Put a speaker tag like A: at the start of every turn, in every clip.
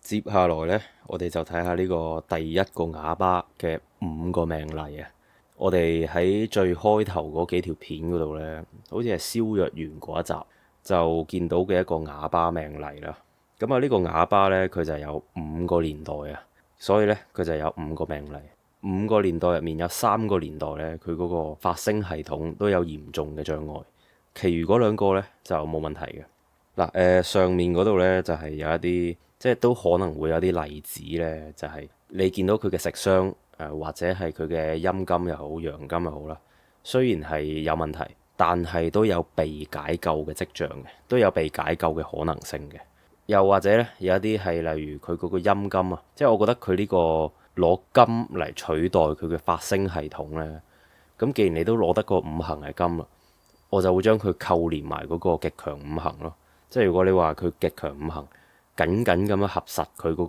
A: 接下來呢，我哋就睇下呢個第一個啞巴嘅5個命例啊！我哋喺最開頭嗰幾條片嗰度呢，好似係蕭若元嗰一集就見到嘅一個啞巴命例啦。咁啊，呢個啞巴呢，佢就有5個年代啊，所以呢，佢就有5個命例。5個年代入面有3個年代呢，佢嗰個發聲系統都有嚴重嘅障礙，其餘嗰2個呢就冇問題嘅。嗱，上面嗰度呢，就係有一啲，即係都可能會有啲例子呢，就係你見到佢嘅食相，或者係佢嘅陰根又好，陽根又好啦，雖然係有問題，但係都有被解救嘅跡象嘅，都有被解救嘅可能性嘅。又或者呢，有一啲係例如佢嗰個陰根啊，即係我覺得佢呢個攞金嚟取代佢嘅發聲系統呢。咁既然你都攞得個五行係金啦，我就會將佢扣連埋嗰個極強五行咯。即係如果你話佢極強五行緊緊咁樣合實佢嗰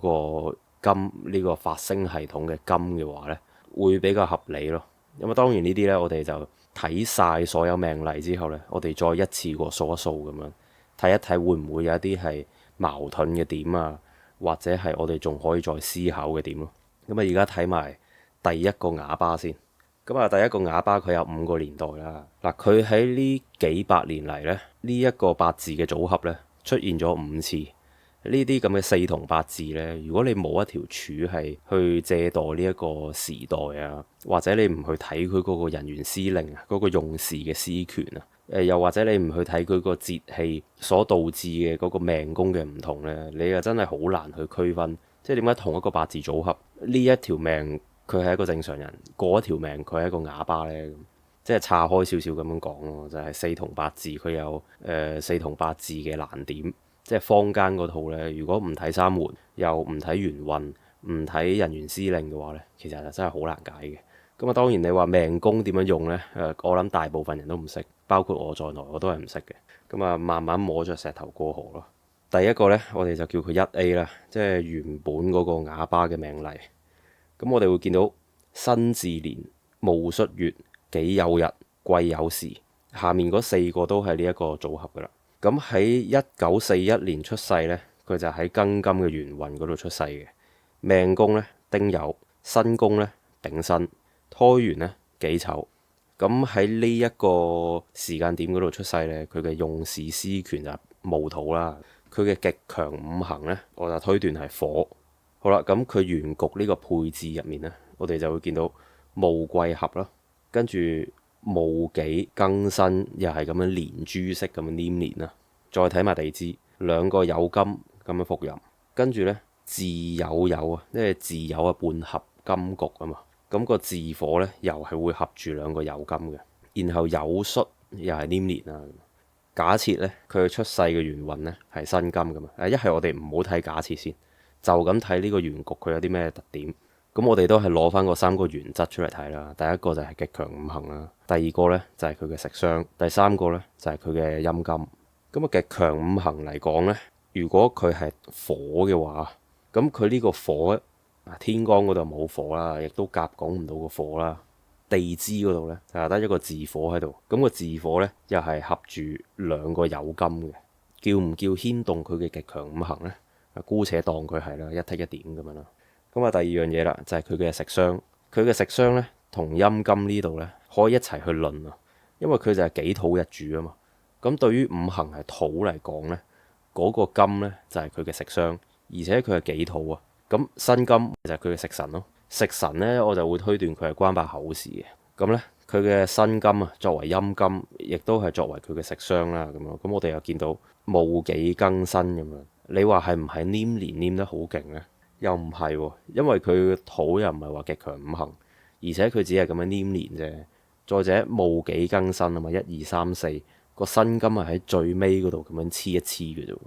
A: 個金呢個發聲系統嘅金嘅話呢，會比較合理咯。咁啊，當然呢啲呢，我哋就睇晒所有命例之後呢，我哋再一次過數一數咁樣睇一睇，會唔會有一啲係矛盾嘅點啊，或者係我哋仲可以再思考嘅點咯。咁啊，而家睇埋第一個啞巴先。咁啊，第一個啞巴佢有5個年代啦。嗱，佢喺呢幾百年嚟呢，呢一個八字嘅組合呢，出現咗5次。呢啲咁嘅四同八字呢，如果你冇一條柱係去借代呢一個時代啊，或者你唔去睇佢嗰個人員司令啊，嗰個用事嘅司權啊，又或者你唔去睇佢個節氣所導致嘅嗰個命宮嘅唔同呢，你又真係好難去區分，即係點解同一個八字組合呢一條命佢係一個正常人，嗰一條命佢係一個啞巴呢？即係岔開少少咁樣講咯，就係四同八字佢有四同八字嘅難點。即係坊間嗰套呢，如果唔睇三門，又唔睇元運，唔睇人員司令嘅話呢，其實就真係好難解嘅。咁啊，當然你話命宮點樣用呢？我諗大部分人都唔識，包括我在內，我都係唔識嘅。咁啊，慢慢摸着石頭過河咯。第一個呢，我哋就叫佢1A 啦，即係原本嗰個啞巴嘅命例。咁我哋會見到辛字年、戊戌月、己酉日、癸酉時，下面嗰4個都係呢一個組合噶啦。咁喺1941年出世呢，佢就喺庚金嘅元運嗰度出世嘅。命宮呢，丁酉，身宮呢，丙申，胎元呢，己丑。咁喺呢一個時間點嗰度出世呢，佢嘅用事司權就戊土啦。佢嘅極強五行呢，我就推斷係火。好啦，咁佢原局呢個配置入面呢，我哋就會見到戊癸合啦，跟住戊己庚辛又係咁樣連珠式咁樣黏連啦。再睇埋地支，2個酉金咁樣伏吟，跟住呢，巳酉酉啊，即係巳酉啊半合金局啊嘛。咁個巳火呢，又係會合住2個酉金嘅，然後酉戌又係黏連啊。假設呢，佢出世嘅元運呢係辛金咁啊。一係我哋唔好睇假設先，就咁睇呢個原局佢有啲咩特點。咁我哋都係攞翻個3個原則出嚟睇啦。第一個就係極強五行啦，第二個呢就係佢嘅食相，第三個呢就係佢嘅陰金。咁啊，極強五行嚟講呢，如果佢係火嘅話，咁佢呢個火天干嗰度冇火啦，亦都夾講唔到個火啦。地支嗰度呢，就係得一個自火喺度，咁個自火呢，又係合住2個酉金嘅，叫唔叫牽動佢嘅極強五行呢？姑且當佢係啦，一剔一點咁樣啦。咁啊，第二樣嘢啦，就係佢嘅食相，佢嘅食相呢，同陰金呢度呢，可以一齊去論啊，因為佢就係己土日主啊嘛。咁對於五行係土嚟講呢，嗰個金呢，就係佢嘅食相，而且佢係己土啊。咁辛金就係佢嘅食神咯。食神呢，我就會推斷佢係關白口事嘅。咁呢，佢嘅辛金啊，作為陰金，亦都係作為佢嘅食相啦。咁樣，咁我哋又見到戊己庚辛咁樣。你話係唔係黏連黏得好勁呢？又唔係喎，因為佢土又唔係話極強五行，而且佢只係咁樣黏連啫。再者戊己庚辛啊嘛，1、2、3、4個辛金係喺最尾嗰度咁樣黐一黐嘅啫。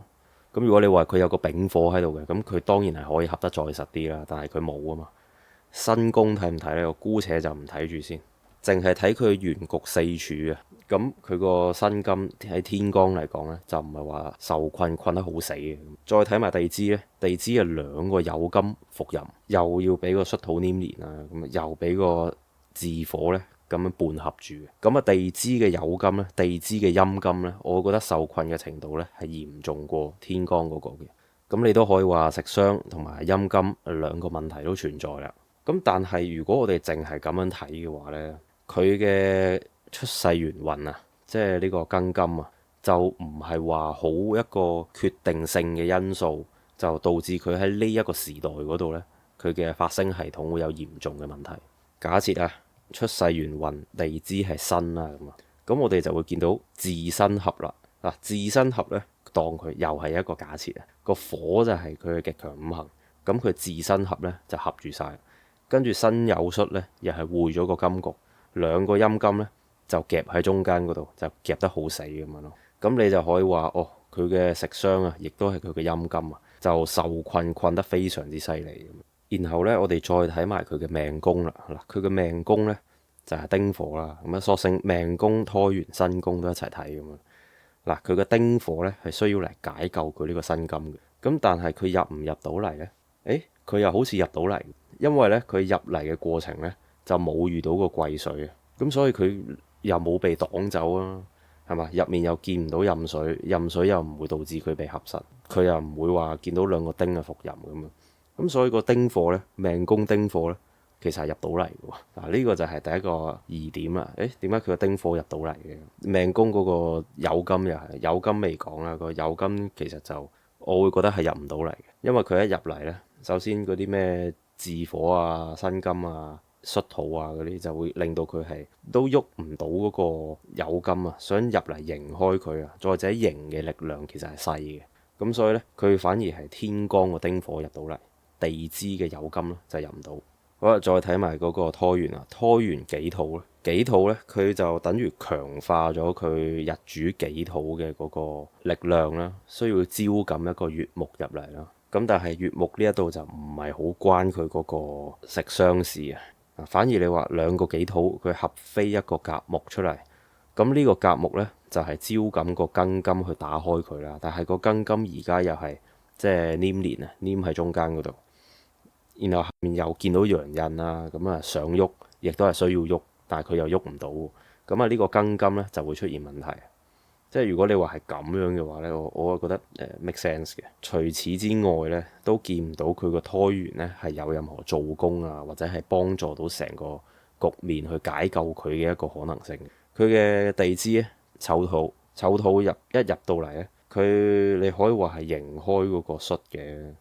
A: 咁如果你話佢有個丙火喺度嘅，咁佢當然係可以合得再實啲啦。但係佢冇啊嘛。辛宮睇唔睇呢？我姑且就唔睇住先，淨係睇佢原局4柱啊。咁佢個辛金喺天干嚟講呢，就唔係話受困困得好死嘅。再睇埋地支呢，地支係2個酉金伏吟，又要俾個戌土黏連啊，咁又俾個自火呢咁樣伴合住。咁啊，地支嘅酉金呢，地支嘅陰金呢，我覺得受困嘅程度呢係嚴重過天干嗰個嘅。咁你都可以話食傷同埋陰金兩個問題都存在啦。咁但係如果我哋淨係咁樣睇嘅話呢，佢嘅出世元運啊，即係呢個庚金啊，就唔係話好一個決定性嘅因素，就導致佢喺呢一個時代嗰度呢，佢嘅發聲系統會有嚴重嘅問題。假設啊，出世元運地支係申啦咁啊，咁我哋就會見到自申合啦。嗱，自申合呢，當佢又係一個假設啊，個火就係佢嘅極強五行，咁佢自申合呢就合住晒，跟住申酉戌呢又係會咗個金局，兩個陰金呢就夾喺中間嗰度，就夾得好死咁樣咯。咁你就可以話哦，佢嘅食傷啊，亦都係佢嘅陰金啊，就受困得非常之犀利。然後呢，我哋再睇埋佢嘅命宮啦。嗱，佢嘅命宮呢就係丁火啦。咁啊，索性命宮、胎元、申宮都一齊睇咁樣。嗱，佢嘅丁火呢係需要嚟解救佢呢個申金嘅。咁但係佢入唔入到嚟呢？佢又好似入到嚟，因為呢，佢入嚟嘅過程呢就冇遇到個癸水啊。咁所以佢又冇被擋走啊，係嘛？入面又見唔到壬水，壬水又唔會導致佢被合實，佢又唔會話見到兩個丁嘅伏壬咁啊。咁所以個丁火呢，命宮丁火呢，其實係入到嚟嘅喎。嗱，呢個就係第一個疑點啦。點解佢個丁火入到嚟嘅？命宮嗰個酉金又係酉金未講啦。個酉金其實就我會覺得係入唔到嚟嘅，因為佢一入嚟呢，首先嗰啲咩巳火啊、辛金啊、戌土啊嗰啲就會令到佢係都喐唔到嗰個酉金啊，想入嚟迎開佢啊。再者迎嘅力量其實係細嘅，咁所以呢，佢反而係天干個丁火入到嚟。地支嘅酉金咧就入唔到。好啦，再睇埋嗰個胎元啊，胎元己土咧，己土咧佢就等於強化咗佢日主己土嘅嗰個力量啦，需要招感一個乙木入嚟啦。咁但係乙木呢一度就唔係好關佢嗰個食傷事啊，反而你話兩個己土佢合飛一個甲木出嚟，咁呢個甲木咧就係招感個庚金去打開佢啦。但係個庚金而家又係即係黏連啊，黏喺中間嗰度。然後下面又見到陽印啦，咁啊想喐，亦都係需要喐，但係佢又喐唔到，咁啊呢個庚金咧就會出現問題。即係如果你話係咁樣嘅話咧，我覺得make sense 嘅。除此之外咧，都見唔到佢個胎元咧係有任何助攻啊，或者係幫助到成個局面去解救佢嘅一個可能性。佢嘅地支咧丑土，丑土一入到嚟咧，佢你可以話係迎開嗰個戌嘅。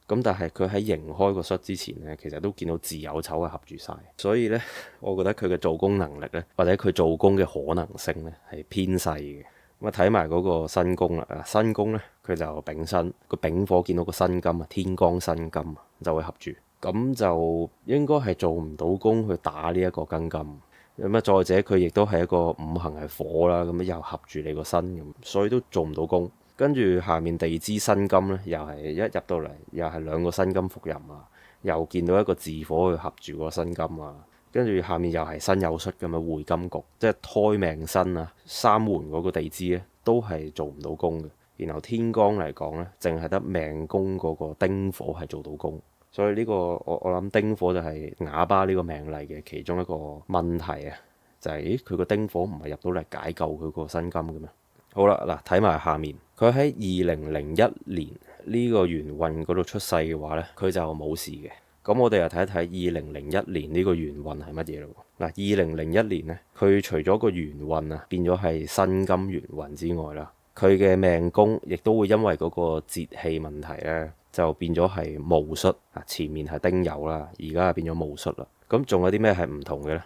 A: 咁但係佢喺迎開個戌之前呢，其實都見到巳酉丑係合住晒，所以呢，我覺得佢嘅做工能力呢，或者佢做工嘅可能性呢，係偏細嘅。咁啊睇埋嗰個申宮啦，申宮呢，佢就丙申，個丙火見到個申金啊，天干申金就會合住，咁就應該係做唔到工去打呢一個庚金。咁啊再者佢亦都係一個五行係火啦，咁又合住你個身咁，所以都做唔到工。跟住下面地支辛金咧，又係一入到嚟，又係兩個辛金伏吟啊，又見到一個巳火去合住個辛金啊，跟住下面又係申酉戌咁嘅會金局，即係胎命申啊，三門嗰個地支咧都係做唔到工嘅。然後天干嚟講咧，淨係得命宮嗰個丁火係做到工，所以呢個我諗丁火就係啞巴呢個命例嘅其中一個問題啊，就係佢個丁火唔係入到嚟解救佢個辛金嘅咩？好啦，嗱睇埋下面，佢喺2001年呢個元運嗰度出世嘅話呢，佢就冇事嘅。咁我哋又睇一睇2001年呢個元運係乜嘢咯？嗱，2001年呢，佢除咗個元運啊變咗係辛金元運之外啦，佢嘅命宮亦都會因為嗰個節氣問題呢，就變咗係戊戌啊，前面係丁酉啦，而家係變咗戊戌啦。咁仲有啲咩係唔同嘅呢？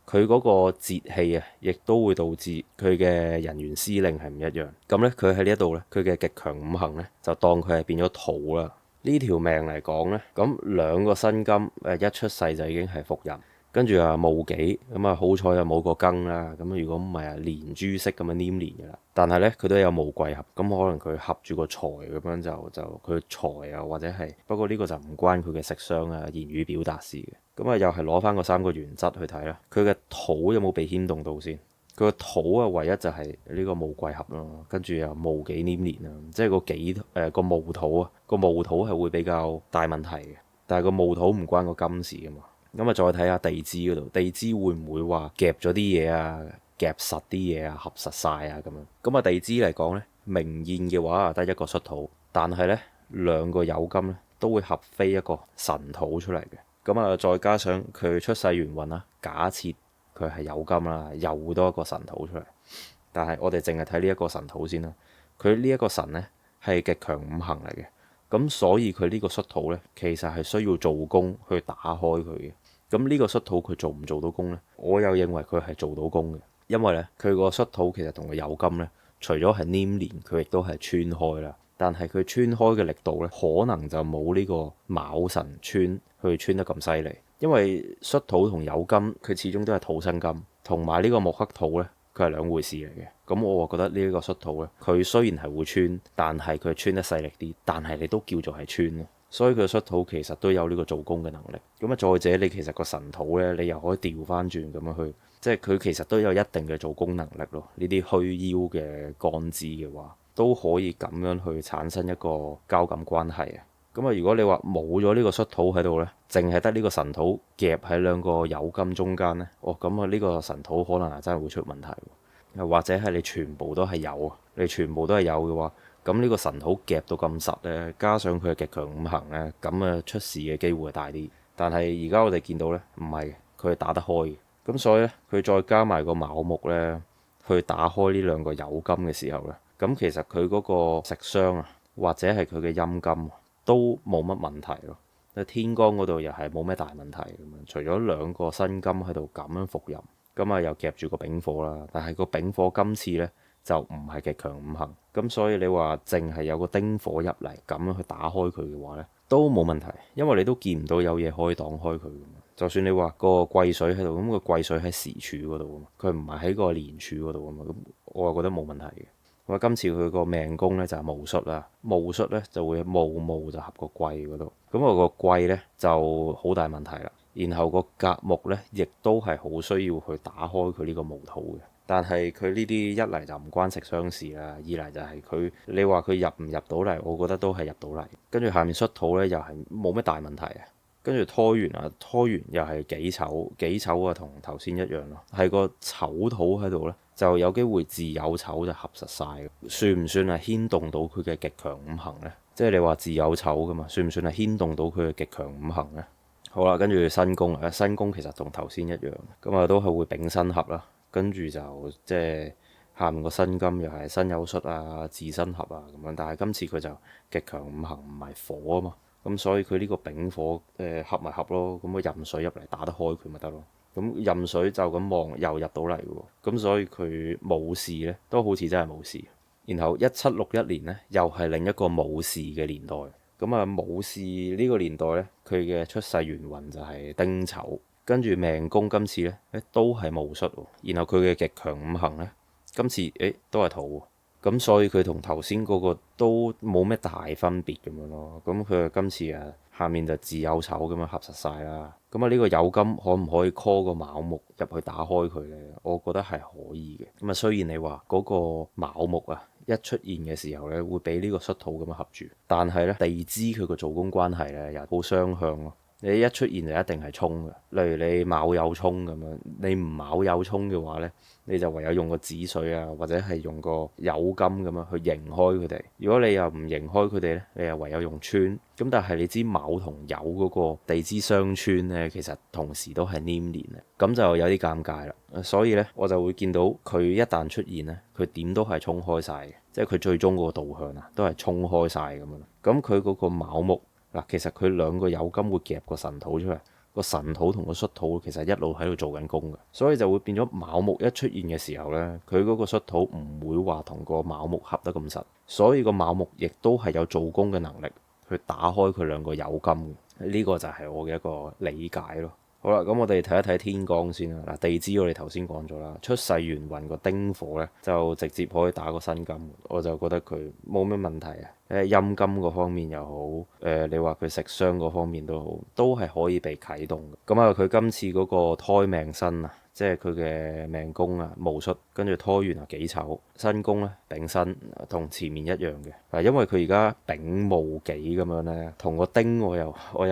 A: 佢嗰個節氣啊，亦都會導致佢嘅人員司令係唔一樣。咁咧，佢喺呢一度咧，佢嘅極強五行咧，就當佢係變咗土啦。呢條命嚟講咧，咁兩個辛金一出世就已經係伏吟，跟住啊戊己，咁啊好彩又冇個庚啦。咁如果唔係啊連珠式咁樣黏連嘅啦。但係咧，佢都有戊癸合，咁可能佢合住個財咁樣就佢財啊，或者係不過呢個就唔關佢嘅食傷啊言語表達事嘅。咁啊，又係攞翻個三個原則去睇啦。佢嘅土有冇被牽動到先？佢個土啊，唯一就係呢個戊癸合咯，跟住又戊己黏連啊，即係個己個戊土啊，個戊土係會比較大問題嘅。但係個戊土唔關個金事噶嘛。咁啊，再睇下地支嗰度，地支會唔會話夾咗啲嘢啊，夾實啲嘢啊，合實晒啊咁樣？咁啊，地支嚟講咧，明現嘅話得一個戌土，但係咧兩個酉金咧都會合飛一個辰土出嚟嘅。咁啊，再加上佢出世元運啦，假設佢係酉金啦，又多一個辰土出嚟。但係我哋淨係睇呢一個辰土先啦。佢呢一個辰咧係極強五行嚟嘅，咁所以佢呢個戌土咧其實係需要做功去打開佢嘅。咁呢個戌土佢做唔做到功咧？我又認為佢係做到功嘅，因為咧佢個戌土其實同個酉金咧，除咗係黏連，佢亦都係穿開啦。但係佢穿開嘅力度咧，可能就冇呢個卯辰穿去穿得咁犀利，因為戌土同酉金佢始終都係土生金，同埋呢個木克土咧，佢係兩回事嚟嘅。咁我覺得呢一個戌土咧，佢雖然係會穿，但係佢穿得細力啲，但係你都叫做係穿咯。所以佢戌土其實都有呢個做功嘅能力。咁啊，再者你其實個辰土咧，你又可以調翻轉咁樣去，即係佢其實都有一定嘅做功能力咯。呢啲虛腰嘅干支嘅話，都可以咁樣去產生一個交感關係啊。咁啊，如果你話冇咗呢個戌土喺度呢，淨係得呢個辰土夾喺兩個酉金中間呢，咁啊呢個辰土可能係真係會出問題。又或者係你全部都係酉啊，你全部都係酉嘅話，咁呢個辰土夾到咁實呢，加上佢係極強五行呢，咁啊出事嘅機會係大啲。但係而家我哋見到呢，唔係，佢係打得開嘅。咁所以呢，佢再加埋個卯木呢，去打開呢兩個酉金嘅時候呢，咁其實佢嗰個食傷啊，或者係佢嘅陰金都冇乜問題咯。天干嗰度又係冇咩大問題咁樣，除咗兩個辛金喺度咁樣伏吟，咁啊又夾住個丙火啦。但係個丙火今次呢，就唔係極強五行，咁所以你話淨係有個丁火入嚟咁樣去打開佢嘅話呢，都冇問題，因為你都見唔到有嘢可以擋開佢。就算你話個癸水喺度，咁個癸水喺時柱嗰度啊嘛，佢唔係喺個年柱嗰度啊嘛，咁我就覺得冇問題嘅。咁今次佢個命宮呢，就係戊戌啦，戊戌呢就會戊就合個癸嗰度，咁我個癸呢就好大問題啦。然後個甲木呢，亦都係好需要去打開佢呢個戊土嘅。但係佢呢啲一嚟就唔關食傷事啦，二嚟就係佢你話佢入唔入到嚟，我覺得都係入到嚟。跟住下面戌土呢，又係冇咩大問題啊。跟住拖完啊，拖完又係己丑，己丑啊同頭先一樣咯，係個丑土喺度呢，就有機會巳酉丑就合實晒。算唔算係牽動到佢嘅極強五行呢？即係你話巳酉丑噶嘛，算唔算係牽動到佢嘅極強五行呢？好啦，跟住申宮啊，申宮其實同頭先一樣，咁啊都係會丙申合啦。跟住就即係下面個辛金又係申酉戌啊、巳申合啊咁樣，但係今次佢就極強五行唔係火啊嘛，咁所以佢呢個丙火合咪合咯，咁個壬水入嚟打得開佢咪得咯。咁壬水就咁望又入到嚟喎，咁所以佢冇事呢，都好似真係冇事。然後1761年呢，又係另一個冇事嘅年代。咁啊冇事呢個年代呢，佢嘅出世元運就係丁丑。跟住命宮今次呢，都係戊戌喎，然後佢嘅極強五行呢，今次都係土喎，咁所以佢同頭先嗰個都冇咩大分別咁樣咯。咁佢今次下面就巳酉丑咁樣合實晒啦。咁啊呢個酉金可唔可以 call 個卯木入去打開佢呢？我覺得係可以嘅。咁啊雖然你話嗰個卯木一出現嘅時候呢，會俾呢個戌土咁樣合住，但係呢，地支佢個做工關係呢，又好雙向咯。你一出現就一定係衝嘅，例如你卯酉衝咁樣，你唔卯酉衝嘅話呢，你就唯有用個子水啊，或者係用個酉金咁樣去迎開佢哋。如果你又唔迎開佢哋呢，你又唯有用穿。咁但係你知卯同酉嗰個地支相穿呢，其實同時都係黏連嘅，咁就有啲尷尬啦。所以呢，我就會見到佢一旦出現呢，佢點都係衝開晒嘅，即係佢最終嗰個導向都係衝開晒咁樣。咁佢嗰個卯木。嗱，其實佢兩個酉金會夾個辰土出嚟，個辰土同個戌土其實一路喺度做緊功嘅，所以就會變咗卯木一出現嘅時候呢，佢嗰個戌土唔會話同個卯木合得咁實，所以個卯木亦都係有做功嘅能力去打開佢兩個酉金嘅，呢個就係我嘅一個理解咯。好啦，咁我哋睇一睇天干先啦。嗱，地支我哋頭先講咗啦，出世元運個丁火呢，就直接可以打個辛金，我就覺得佢冇咩問題啊。陰金嗰方面又好，你話佢食傷嗰方面都好，都係可以被啟動嘅。咁啊，佢今次嗰個胎命身啊，即係佢嘅命宮啊戊戌，跟住拖完啊己丑，身宮咧丙辛，同前面一樣嘅。嗱，因為佢而家丙戊己咁樣咧，同個丁我又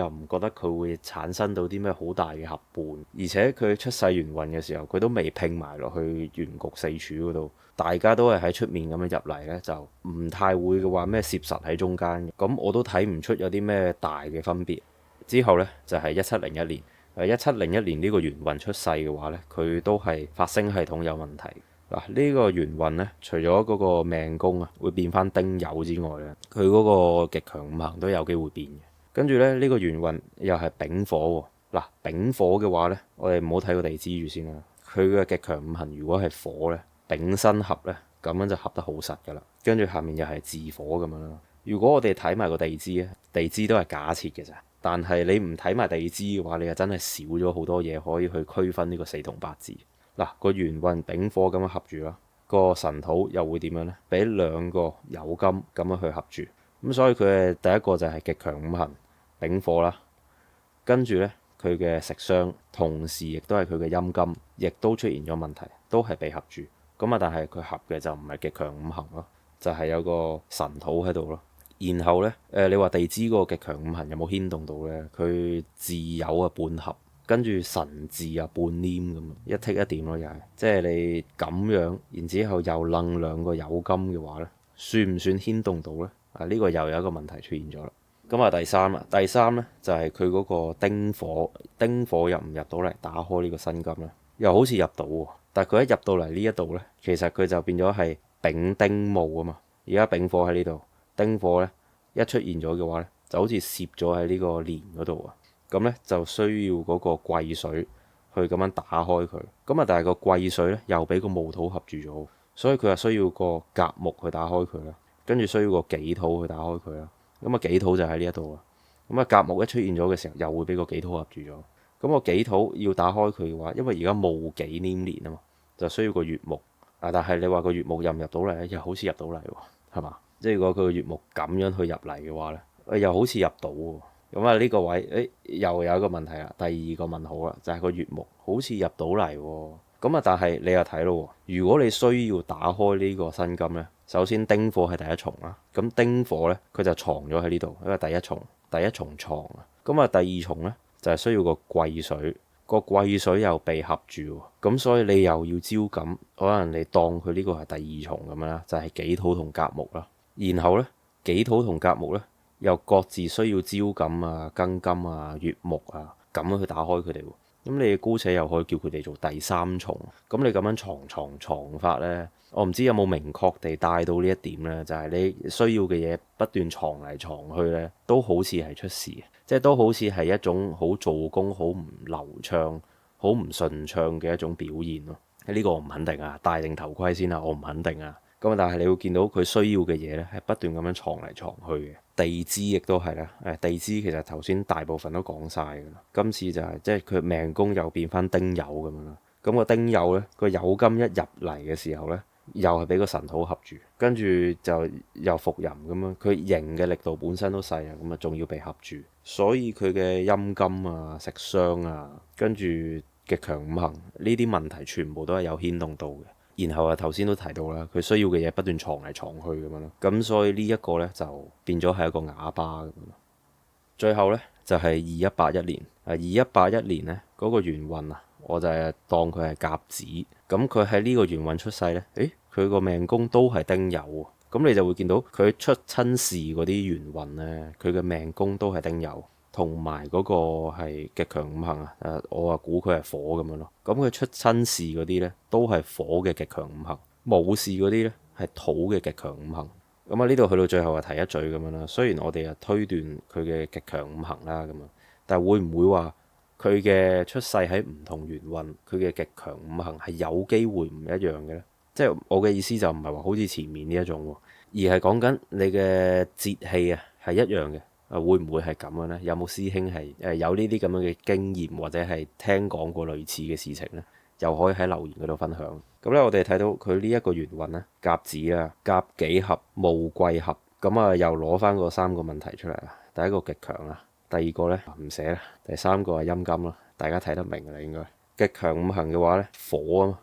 A: 唔覺得佢會產生到啲咩好大嘅合伴，而且佢出世元運嘅時候，佢都未拼埋落去元局四柱嗰度，大家都係喺出面咁樣入嚟咧，就唔太會嘅話咩攝實喺中間嘅，咁我都睇唔出有啲咩大嘅分別。之後咧就係1701年。1701年呢個元運出世嘅話呢，佢都係發聲系統有問題。嗱，呢個元運呢，除咗嗰個命宮啊會變翻丁酉之外呢，佢嗰個極強五行都有機會變嘅。跟住咧，呢個元運又係丙火喎。嗱，丙火嘅話呢，我哋唔好睇個地支住先啦。佢嘅極強五行如果係火呢，丙辛合呢，咁樣就合得好實噶啦。跟住下面又係巳火咁樣啦。如果我哋睇埋個地支咧，地支都係假設嘅咋。但係你唔睇埋地支嘅話，你就真係少咗好多嘢可以去區分呢個四同八字。嗱，個元運丙火咁樣合住啦，個神土又會點樣呢？俾兩個酉金咁樣去合住，咁所以佢嘅第一個就係極強五行丙火啦。跟住呢，佢嘅食傷同時亦都係佢嘅陰金，亦都出現咗問題，都係被合住。咁啊，但係佢合嘅就唔係極強五行咯，就係有個神土喺度咯。然後呢，你話地支嗰個極強五行有冇牽動到呢？佢巳酉啊半合，跟住辰巳啊半黏咁，一剔一點咯，又係即係你咁樣，然之後又楞兩個酉金嘅話呢，算唔算牽動到呢？啊，呢個又有一個問題出現咗啦。咁啊，第三呢，就係佢嗰個丁火，丁火入唔入到嚟打開呢個辛金呢？又好似入到喎，但係佢一入到嚟呢一度呢，其實佢就變咗係丙丁戊啊嘛。而家丙火喺呢度。丁火咧一出現咗嘅話咧，就好似攝咗喺呢個年嗰度啊，咁咧就需要嗰個癸水去咁樣打開佢，咁啊但係個癸水咧又俾個戊土合住咗，所以佢係需要個甲木去打開佢啦，跟住需要個己土去打開佢啦，咁啊己土就喺呢一度啊，咁啊甲木一出現咗嘅時候，又會俾個己土合住咗，咁個己土要打開佢嘅話，因為而家戊己黏連啊嘛，就需要個乙木啊，但係你話個乙木入唔入到嚟咧，又好似入到嚟喎，係嘛？即係如果佢個乙木咁樣去入嚟嘅話咧，又好似入到喎。咁啊呢個位又有一個問題啦。第二個問號啦，就係個乙木好似入到嚟喎。咁啊，但係你又睇咯，如果你需要打開呢個辛金咧，首先丁火係第一重啦。咁丁火咧佢就藏咗喺呢度，因為第一重藏啊。咁啊第二重咧就係需要個癸水，個癸水又被合住，咁所以你又要招感，可能你當佢呢個係第二重咁樣啦，就係己土同甲木啦。然後咧，己土同甲木咧，又各自需要招感啊、庚金啊、乙木啊，咁樣去打開佢哋喎。咁你姑且又可以叫佢哋做第三重。咁你咁樣藏法咧，我唔知有冇明確地帶到呢一點咧，就係你需要嘅嘢不斷藏嚟藏去咧，都好似係出事，即係都好似係一種好做工好唔流暢、好唔順暢嘅一種表現咯。呢個我唔肯定啊，戴定頭盔先啊，我唔肯定啊。咁但係你會見到佢需要嘅嘢咧，係不斷咁樣藏嚟藏去嘅。地支亦都係啦，地支其實頭先大部分都講晒㗎啦。今次就係即係佢命宮又變翻丁酉咁樣啦。咁個丁酉咧，個酉金一入嚟嘅時候咧，又係俾個神土合住，跟住就又伏吟咁樣。佢迎嘅力度本身都細啊，咁啊仲要被合住，所以佢嘅陰金啊、食傷啊，跟住極強五行呢啲問題全部都係有牽動到嘅。然後啊，頭先都提到啦，佢需要嘅嘢不斷藏嚟藏去咁樣咯，咁所以呢一個呢，就變咗係一個啞巴咁樣。最後呢，就係2181年2181年呢，嗰個元運啊，我就係當佢係甲子，咁佢喺呢個元運出世呢，佢個命宮都係丁酉喎，咁你就會見到佢出親事嗰啲元運呢，佢嘅命宮都係丁酉。同埋嗰個係極強五行啊！我話估佢係火咁樣咯。咁佢出親事嗰啲呢，都係火嘅極強五行；冇事嗰啲呢，係土嘅極強五行。咁啊，呢度去到最後啊，提一嘴咁樣啦。雖然我哋啊推斷佢嘅極強五行啦咁樣，但係會唔會話佢嘅出世喺唔同元運，佢嘅極強五行係有機會唔一樣嘅呢？即係我嘅意思就唔係話好似前面呢一種喎，而係講緊你嘅節氣啊係一樣嘅。會唔會係咁樣呢？有冇師兄係有呢啲咁樣嘅經驗，或者係聽講過類似嘅事情呢？又可以喺留言嗰度分享。咁咧，我哋睇到佢呢一個元運咧，甲子啊、甲己合、戊癸合，咁啊又攞翻個三個問題出嚟啦。第一個極強啊，第二個呢唔寫啦，第三個係陰金啦，大家睇得明㗎啦應該。極強五行嘅話呢，火啊嘛，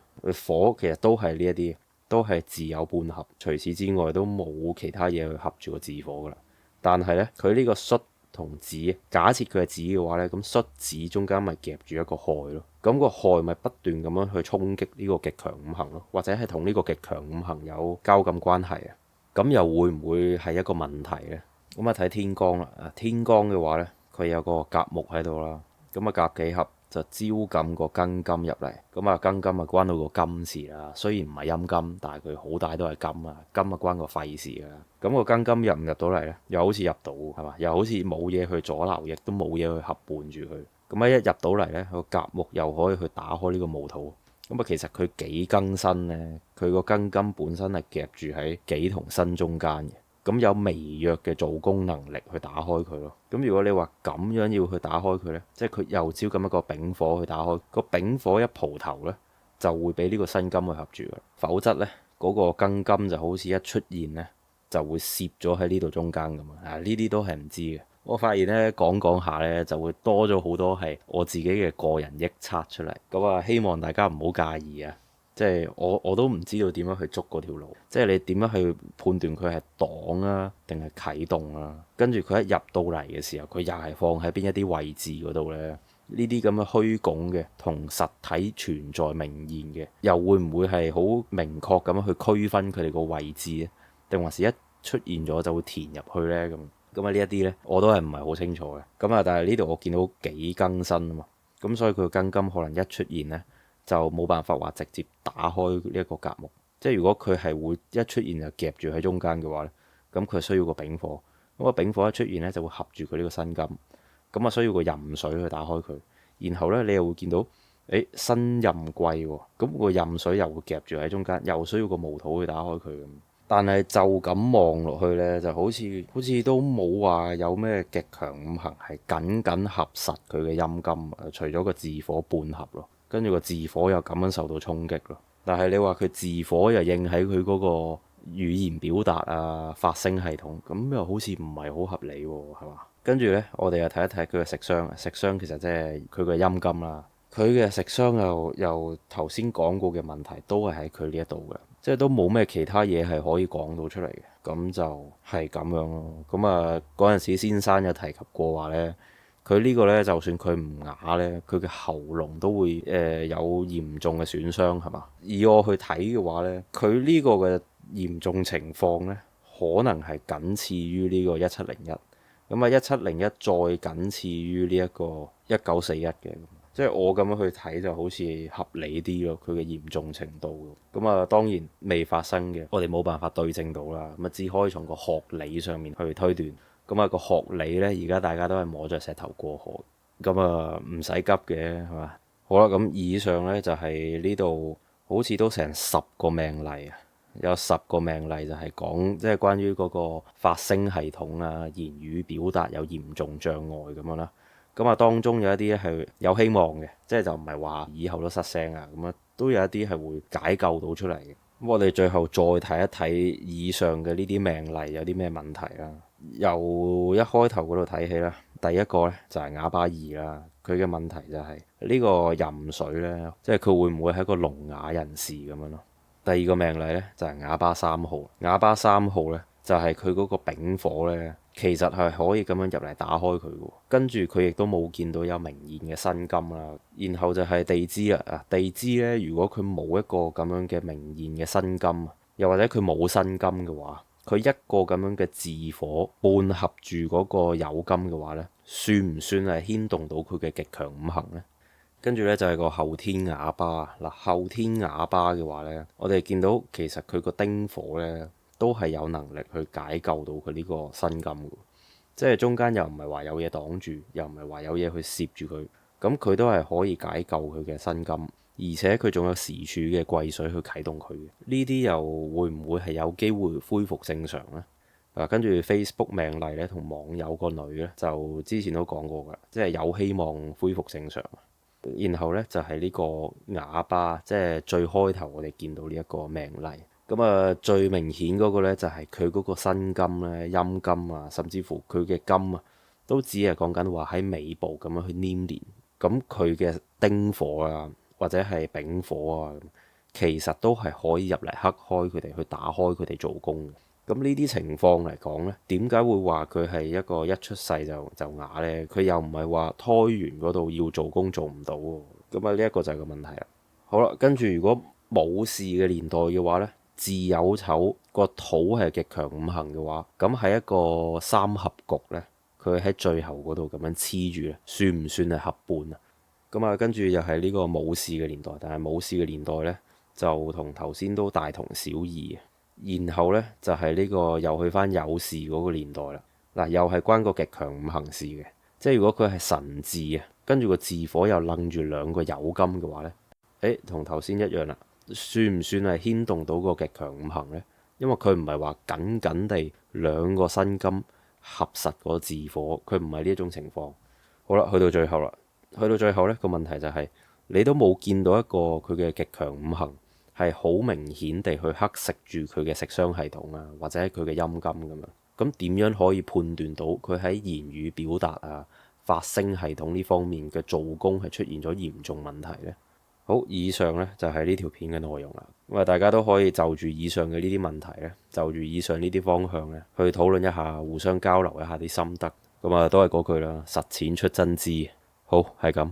A: 火其實都係呢一啲，都係自有半合，除此之外都冇其他嘢去合住個自火噶啦。但係呢，佢呢個戌同子，假設佢係子嘅話呢，咁戌子中間咪夾住一個亥咯，咁個亥咪不斷咁樣去衝擊呢個極強五行咯，或者係同呢個極強五行有交感關係啊，咁又會唔會係一個問題呢？咁啊睇天干啦，天干嘅話呢，佢有個甲木喺度啦，咁啊甲己合就招緊個庚金入嚟，咁啊庚金啊關到個金事啦，雖然唔係陰金，但係佢好大都係金啊，金啊關個肺事㗎啦。咁個庚金入唔入到嚟呢？又好似入到係嘛？又好似冇嘢去阻撓，亦都冇嘢去合伴住佢。咁一入到嚟呢，個甲木又可以去打開呢個墓土。咁啊，其實佢己庚辛呢，佢個庚金本身係夾住喺己同辛中間嘅。咁有微弱嘅做功能力去打開佢咯。咁如果你話咁樣要去打開佢呢，即係佢又招咁一個丙火去打開，個丙火一蒲頭呢，就會俾呢個辛金去合住㗎。否則呢，嗰個庚金就好似一出現呢，就會攝咗喺呢度中間咁啊！呢啲都係唔知嘅。我發現呢，講講下呢，就會多咗好多係我自己嘅個人臆測出嚟。咁啊，希望大家唔好介意啊。即係我都唔知道點樣去捉嗰條路，即係你點樣去判斷佢係擋啊定係啟動啊？跟住佢一入到嚟嘅時候，佢又係放喺邊一啲位置嗰度呢？呢啲咁嘅虛拱嘅同實體存在明現嘅，又會唔會係好明確咁樣去區分佢哋個位置咧？定還是一出現咗就會填入去呢？咁啊呢一啲呢，我都係唔係好清楚嘅。咁啊，但係呢度我見到幾庚辛啊嘛，咁所以佢庚金可能一出現呢，就冇辦法話直接打開呢一個甲木，即係如果佢係會一出現就夾住喺中間嘅話咧，咁佢需要個丙火，咁個丙火一出現咧就會合住佢呢個辛金，咁啊需要個壬水去打開佢，然後咧你又會見到，誒辛壬癸喎，咁個壬水又會夾住喺中間，又需要個無土去打開佢咁。但係就咁望落去咧，就好似都冇話有咩極強五行係緊緊合實佢嘅陰金，除咗個自火半合咯。跟住個自火又咁樣受到衝擊咯，但係你話佢自火又應喺佢嗰個語言表達啊、發聲系統，咁又好似唔係好合理喎，係嘛？跟住呢，我哋又睇一睇佢嘅食傷，食傷其實即係佢嘅陰金啦。佢嘅食傷又頭先講過嘅問題都係喺佢呢一度嘅，即係都冇咩其他嘢係可以講到出嚟嘅，咁就係咁樣咯。咁啊嗰陣時先生有提及過話呢。佢呢個呢，就算佢唔啞呢，佢嘅喉嚨都會有嚴重嘅損傷，係嘛？以我去睇嘅話呢，佢呢個嘅嚴重情況呢，可能係僅次於呢個1701，咁啊1701再僅次於呢一個1941嘅，即係我咁樣去睇就好似合理啲咯，佢嘅嚴重程度。咁啊當然未發生嘅，我哋冇辦法對證到啦，咁啊只可以從個學理上面去推斷。咁啊個學理呢，而家大家都係摸着石頭過河，咁啊唔使急嘅係嘛？好啦，咁以上呢，就係呢度好似都成10個命例啊，有10個命例就係講即係關於嗰個發聲系統啊、言語表達有嚴重障礙咁樣啦。咁啊當中有一啲係有希望嘅，即係就唔係話以後都失聲啊，咁啊都有一啲係會解救到出嚟嘅。咁我哋最後再睇一睇以上嘅呢啲命例有啲咩問題啦。由一開頭嗰度睇起啦，第一個呢就係啞巴2啦，佢嘅問題就係呢個壬水呢，即係佢會唔會係一個聾啞人士咁樣咯？第二個命例呢，就係啞巴3號，啞巴3號呢，就係佢嗰個丙火呢，其實係可以咁樣入嚟打開佢嘅，跟住佢亦都冇見到有明顯嘅辛金啦。然後就係地支啦，地支呢，如果佢冇一個咁樣嘅明顯嘅辛金，又或者佢冇辛金嘅話，佢一個咁樣嘅自火半合住嗰個酉金嘅話呢，算唔算係牽動到佢嘅極強五行呢？跟住呢，就係個後天啞巴嗱，後天啞巴嘅話呢，我哋見到其實佢個丁火呢都係有能力去解救到佢呢個辛金嘅，即係中間又唔係話有嘢擋住，又唔係話有嘢去攝住佢，咁佢都係可以解救佢嘅辛金。而且佢仲有時柱嘅癸水去啟動佢，呢啲又會唔會係有機會恢復正常呢？跟住 Facebook 命例咧，同網友個女咧，就之前都講過㗎，即係有希望恢復正常。然後呢，就係呢個啞巴，即係最開頭我哋見到呢一個命例。咁啊，最明顯嗰個呢，就係佢嗰個辛金咧、陰金啊，甚至乎佢嘅金啊，都只係講緊話喺尾部咁樣去黏連。咁佢嘅丁火啊，或者係丙火啊，其實都係可以入嚟克開佢哋，去打開佢哋做攻。咁呢啲情況嚟講呢，點解會話佢係一個一出世就啞呢？佢又唔係話胎元嗰度要做攻做唔到喎。咁啊，呢一個就係個問題啦。好啦，跟住如果武士嘅年代嘅話呢，巳酉丑個土係極強五行嘅話，咁喺一個三合局呢，佢喺最後嗰度咁樣黐住咧，算唔算係合半啊？咁啊，跟住又係呢個武士嘅年代，但係武士嘅年代呢，就同頭先都大同小異嘅。然後呢，就係呢個又去翻酉氏嗰個年代啦。嗱，又係關個極強五行事嘅，即係如果佢係辰巳啊，跟住個巳火又楞住兩個酉金嘅話呢，同頭先一樣啦，算唔算係牽動到個極強五行呢？因為佢唔係話緊緊地兩個辛金合實個巳火，佢唔係呢一種情況。好啦，去到最後啦，去到最後呢個問題就係你都冇見到一個佢嘅極強五行係好明顯地去克食住佢嘅食傷系統啊，或者佢嘅陰金咁樣。咁點樣可以判斷到佢喺言語表達啊、發聲系統呢方面嘅做工係出現咗嚴重問題呢？好，以上呢就係呢條片嘅內容啦。咁啊，大家都可以就住以上嘅呢啲問題呢，就住以上呢啲方向呢，去討論一下，互相交流一下啲心得。咁啊，都係嗰句啦，實踐出真知。好，係咁。